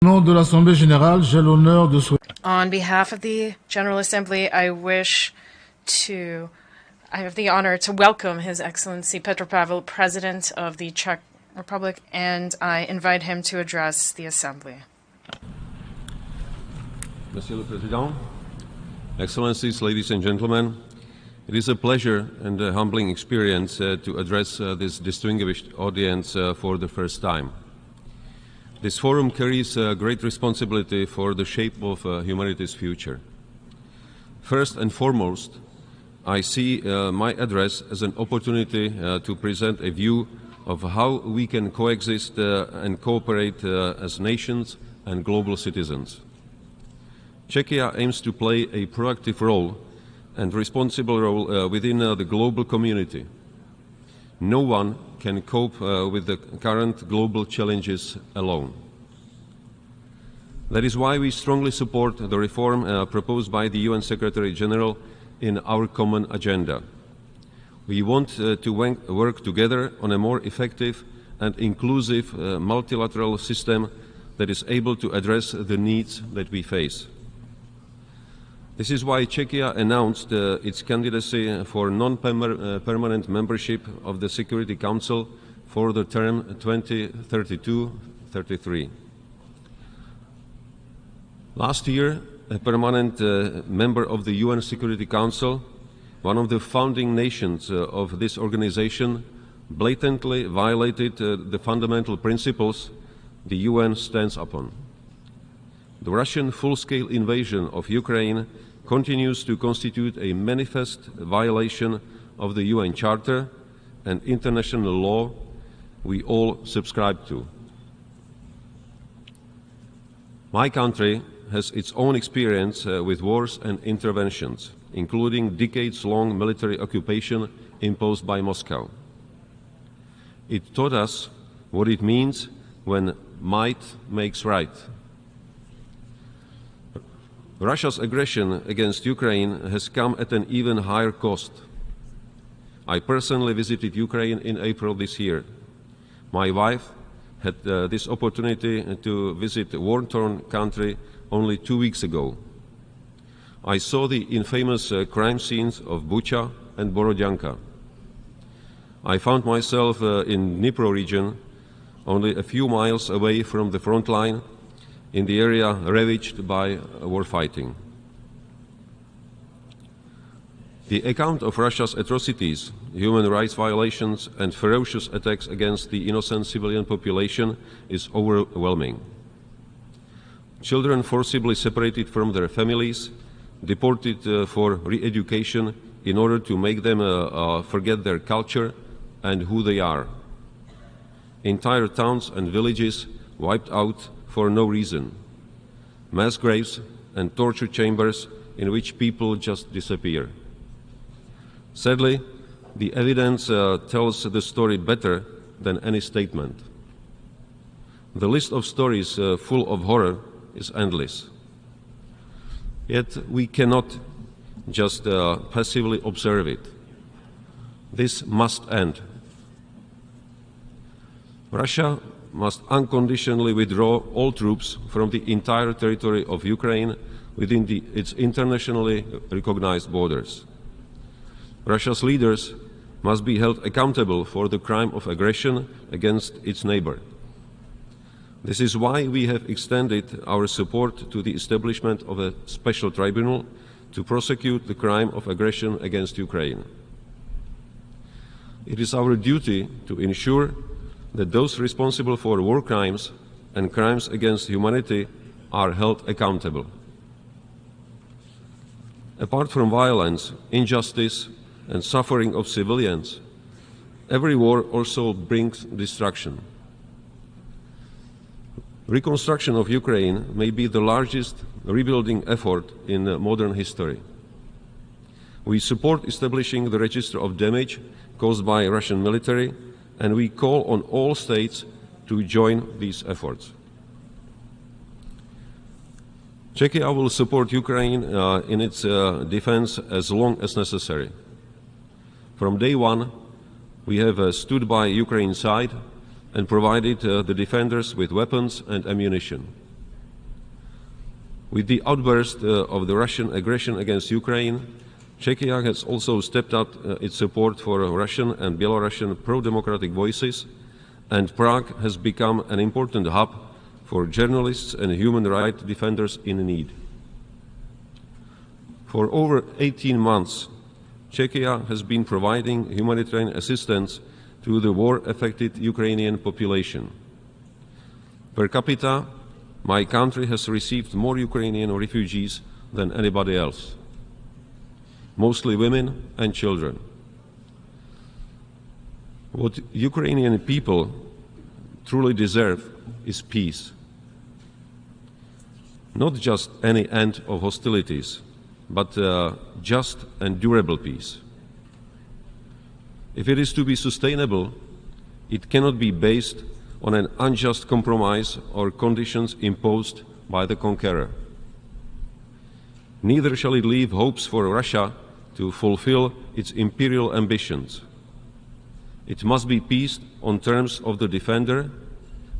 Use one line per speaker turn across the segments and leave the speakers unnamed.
Au nom de l'Assemblée générale, j'ai l'honneur de souhaiter.
On behalf of the General Assembly, I have the honor to welcome His Excellency Petro Pavel, President of the Czech Republic, and I invite him to address the Assembly.
Monsieur le Président, Excellencies, ladies and gentlemen, it is a pleasure and a humbling experience to address this distinguished audience for the first time. This forum carries a great responsibility for the shape of humanity's future. First and foremost, I see my address as an opportunity to present a view of how we can coexist and cooperate as nations and global citizens. Czechia aims to play a proactive role and responsible role within the global community. No one can cope with the current global challenges alone. That is why we strongly support the reform proposed by the UN Secretary General in our common agenda. We want to work together on a more effective and inclusive multilateral system that is able to address the needs that we face. This is why Czechia announced its candidacy for non-permanent membership of the Security Council for the term 2032-33. Last year, a permanent member of the UN Security Council, one of the founding nations of this organization, blatantly violated the fundamental principles the UN stands upon. The Russian full-scale invasion of Ukraine continues to constitute a manifest violation of the UN Charter and international law we all subscribe to. My country has its own experience with wars and interventions, including decades-long military occupation imposed by Moscow. It taught us what it means when might makes right. Russia's aggression against Ukraine has come at an even higher cost. I personally visited Ukraine in April this year. My wife had this opportunity to visit a war-torn country only 2 weeks ago. I saw the infamous crime scenes of Bucha and Borodyanka. I found myself in Dnipro region, only a few miles away from the front line, in the area ravaged by war fighting. The account of Russia's atrocities, human rights violations, and ferocious attacks against the innocent civilian population is overwhelming. Children forcibly separated from their families, deported for re-education in order to make them forget their culture and who they are. Entire towns and villages wiped out for no reason. Mass graves and torture chambers in which people just disappear. Sadly, the evidence tells the story better than any statement. The list of stories full of horror is endless. Yet we cannot just passively observe it. This must end. Russia must unconditionally withdraw all troops from the entire territory of Ukraine within its internationally recognized borders. Russia's leaders must be held accountable for the crime of aggression against its neighbor. This is why we have extended our support to the establishment of a special tribunal to prosecute the crime of aggression against Ukraine. It is our duty to ensure that those responsible for war crimes and crimes against humanity are held accountable. Apart from violence, injustice, and suffering of civilians, every war also brings destruction. Reconstruction of Ukraine may be the largest rebuilding effort in modern history. We support establishing the register of damage caused by Russian military, and we call on all states to join these efforts. Czechia will support Ukraine in its defense as long as necessary. From day one, we have stood by Ukraine's side and provided the defenders with weapons and ammunition. With the outburst of the Russian aggression against Ukraine, Czechia has also stepped up its support for Russian and Belarusian pro-democratic voices, and Prague has become an important hub for journalists and human rights defenders in need. For over 18 months, Czechia has been providing humanitarian assistance to the war-affected Ukrainian population. Per capita, my country has received more Ukrainian refugees than anybody else, mostly women and children. What Ukrainian people truly deserve is peace. Not just any end of hostilities, but just and durable peace. If it is to be sustainable, it cannot be based on an unjust compromise or conditions imposed by the conqueror. Neither shall it leave hopes for Russia to fulfill its imperial ambitions. It must be peace on terms of the defender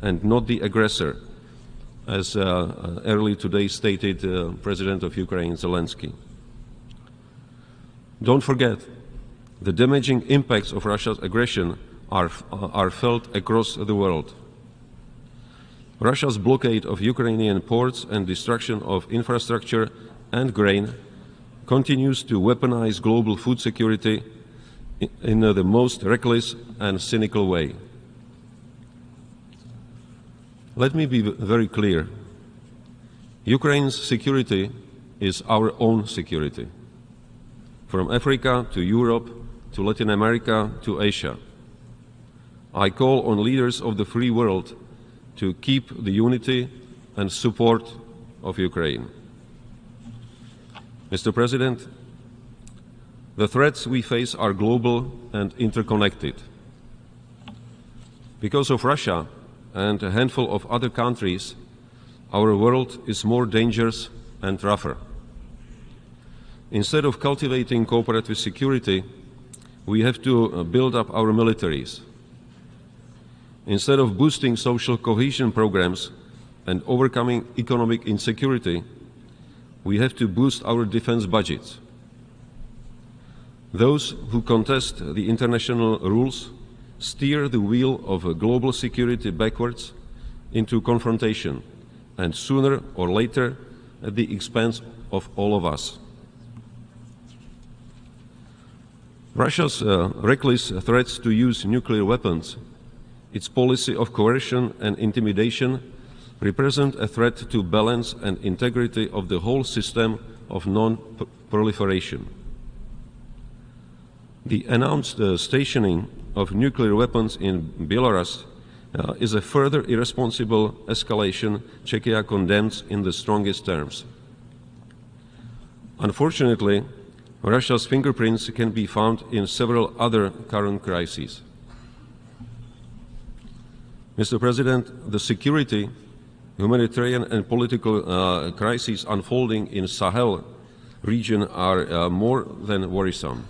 and not the aggressor, as early today stated President of Ukraine, Zelensky. Don't forget, the damaging impacts of Russia's aggression are felt across the world. Russia's blockade of Ukrainian ports and destruction of infrastructure and grain continues to weaponize global food security in the most reckless and cynical way. Let me be very clear. Ukraine's security is our own security. From Africa to Europe to Latin America to Asia. I call on leaders of the free world to keep the unity and support of Ukraine. Mr. President, the threats we face are global and interconnected. Because of Russia and a handful of other countries, our world is more dangerous and rougher. Instead of cultivating cooperative security, we have to build up our militaries. Instead of boosting social cohesion programs and overcoming economic insecurity, we have to boost our defense budgets. Those who contest the international rules steer the wheel of global security backwards into confrontation, and sooner or later at the expense of all of us. Russia's reckless threats to use nuclear weapons, its policy of coercion and intimidation represent a threat to balance and integrity of the whole system of non-proliferation. The announced stationing of nuclear weapons in Belarus is a further irresponsible escalation Czechia condemns in the strongest terms. Unfortunately, Russia's fingerprints can be found in several other current crises. Mr. President, the security, humanitarian and political crises unfolding in Sahel region are more than worrisome.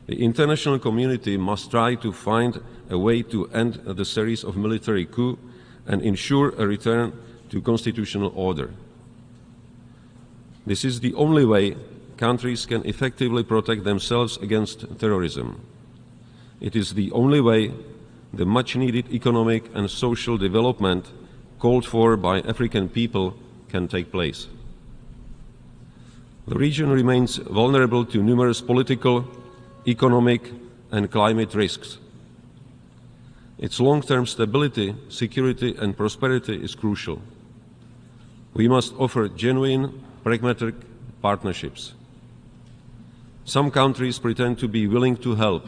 The international community must try to find a way to end the series of military coups and ensure a return to constitutional order. This is the only way countries can effectively protect themselves against terrorism. It is the only way the much-needed economic and social development called for by African people can take place. The region remains vulnerable to numerous political, economic, and climate risks. Its long-term stability, security, and prosperity is crucial. We must offer genuine, pragmatic partnerships. Some countries pretend to be willing to help.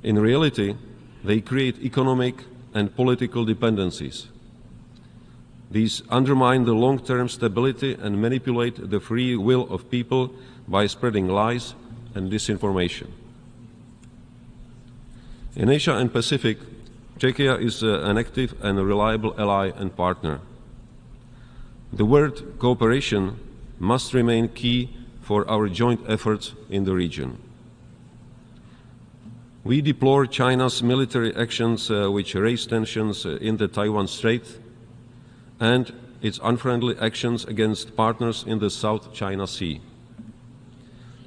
In reality, they create economic and political dependencies. These undermine the long-term stability and manipulate the free will of people by spreading lies and disinformation. In Asia and Pacific, Czechia is an active and reliable ally and partner. The word cooperation must remain key for our joint efforts in the region. We deplore China's military actions which raise tensions in the Taiwan Strait and its unfriendly actions against partners in the South China Sea.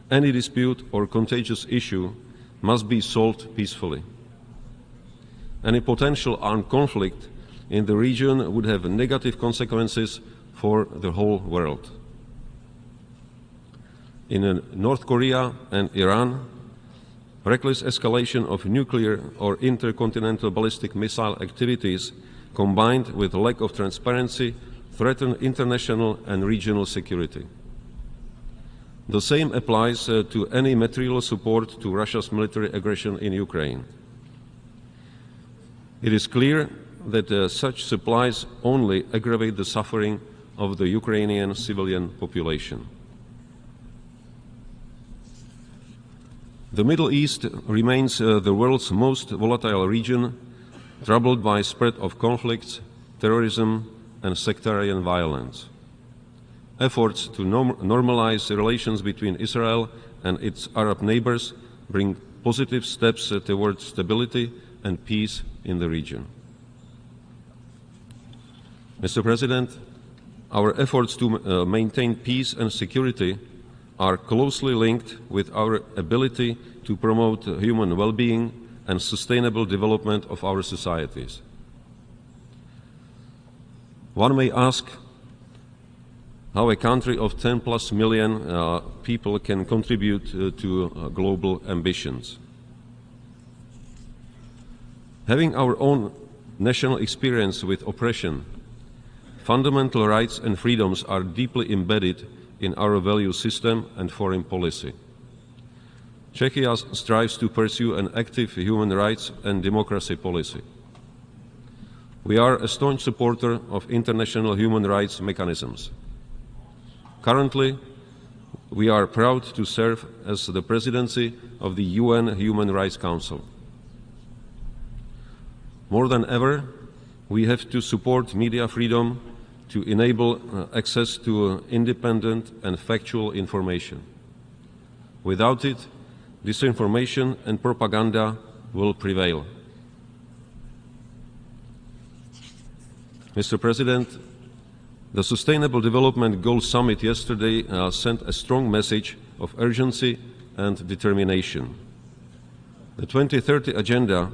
Any dispute or contagious issue must be solved peacefully. Any potential armed conflict in the region would have negative consequences for the whole world. In North Korea and Iran, reckless escalation of nuclear or intercontinental ballistic missile activities combined with lack of transparency threaten international and regional security. The same applies to any material support to Russia's military aggression in Ukraine. It is clear that such supplies only aggravate the suffering of the Ukrainian civilian population. The Middle East remains the world's most volatile region, troubled by spread of conflicts, terrorism, and sectarian violence. Efforts to normalize relations between Israel and its Arab neighbors bring positive steps towards stability and peace in the region. Mr. President, our efforts to maintain peace and security are closely linked with our ability to promote human well-being and sustainable development of our societies. One may ask how a country of 10+ million people can contribute to global ambitions. Having our own national experience with oppression, fundamental rights and freedoms are deeply embedded in our value system and foreign policy. Czechia strives to pursue an active human rights and democracy policy. We are a staunch supporter of international human rights mechanisms. Currently, we are proud to serve as the presidency of the UN Human Rights Council. More than ever, we have to support media freedom to enable access to independent and factual information. Without it, disinformation and propaganda will prevail. Mr. President, the Sustainable Development Goals Summit yesterday sent a strong message of urgency and determination. The 2030 Agenda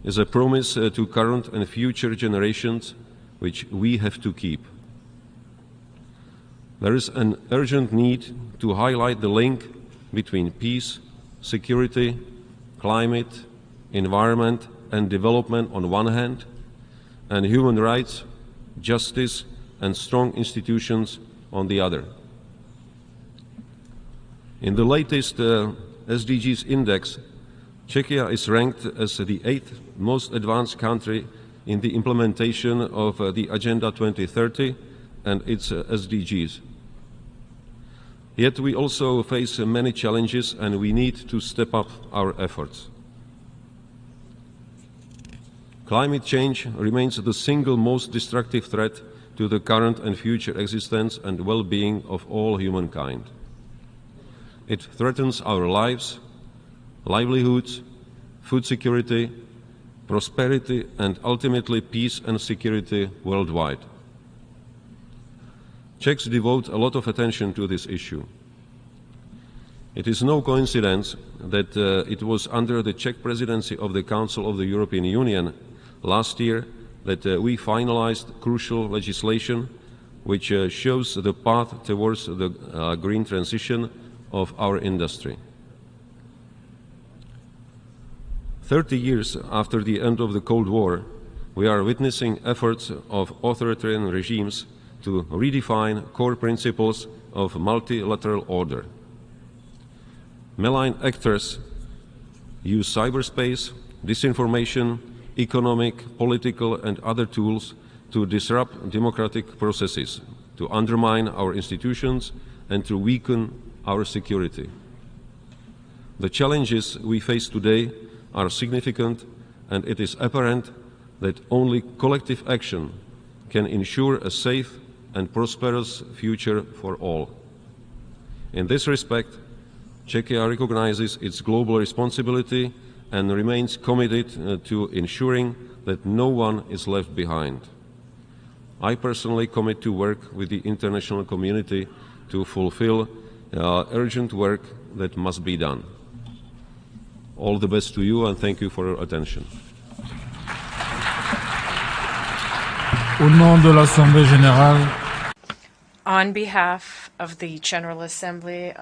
is a promise to current and future generations which we have to keep. There is an urgent need to highlight the link between peace, security, climate, environment and development on one hand, and human rights, justice and strong institutions on the other. In the latest SDGs index, Czechia is ranked as the 8th most advanced country in the implementation of the Agenda 2030 and its SDGs. Yet we also face many challenges and we need to step up our efforts. Climate change remains the single most destructive threat to the current and future existence and well-being of all humankind. It threatens our lives, livelihoods, food security, prosperity, and ultimately peace and security worldwide. Czechs devote a lot of attention to this issue. It is no coincidence that it was under the Czech presidency of the Council of the European Union last year that we finalized crucial legislation which shows the path towards the green transition of our industry. 30 years after the end of the Cold War, we are witnessing efforts of authoritarian regimes to redefine core principles of multilateral order. Malign actors use cyberspace, disinformation, economic, political and other tools to disrupt democratic processes, to undermine our institutions and to weaken our security. The challenges we face today are significant, and it is apparent that only collective action can ensure a safe and prosperous future for all. In this respect, Czechia recognizes its global responsibility and remains committed to ensuring that no one is left behind. I personally commit to work with the international community to fulfill urgent work that must be done. All the best to you, and thank you for your attention.
Au nom de l'Assemblée générale,
On behalf of the General Assembly,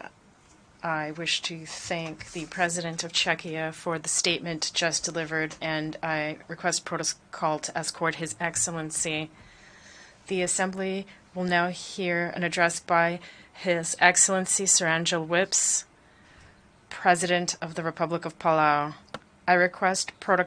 I wish to thank the President of Czechia for the statement just delivered, and I request protocol to escort His Excellency. The Assembly will now hear an address by His Excellency Sir Angel Whips, President of the Republic of Palau. I request protocol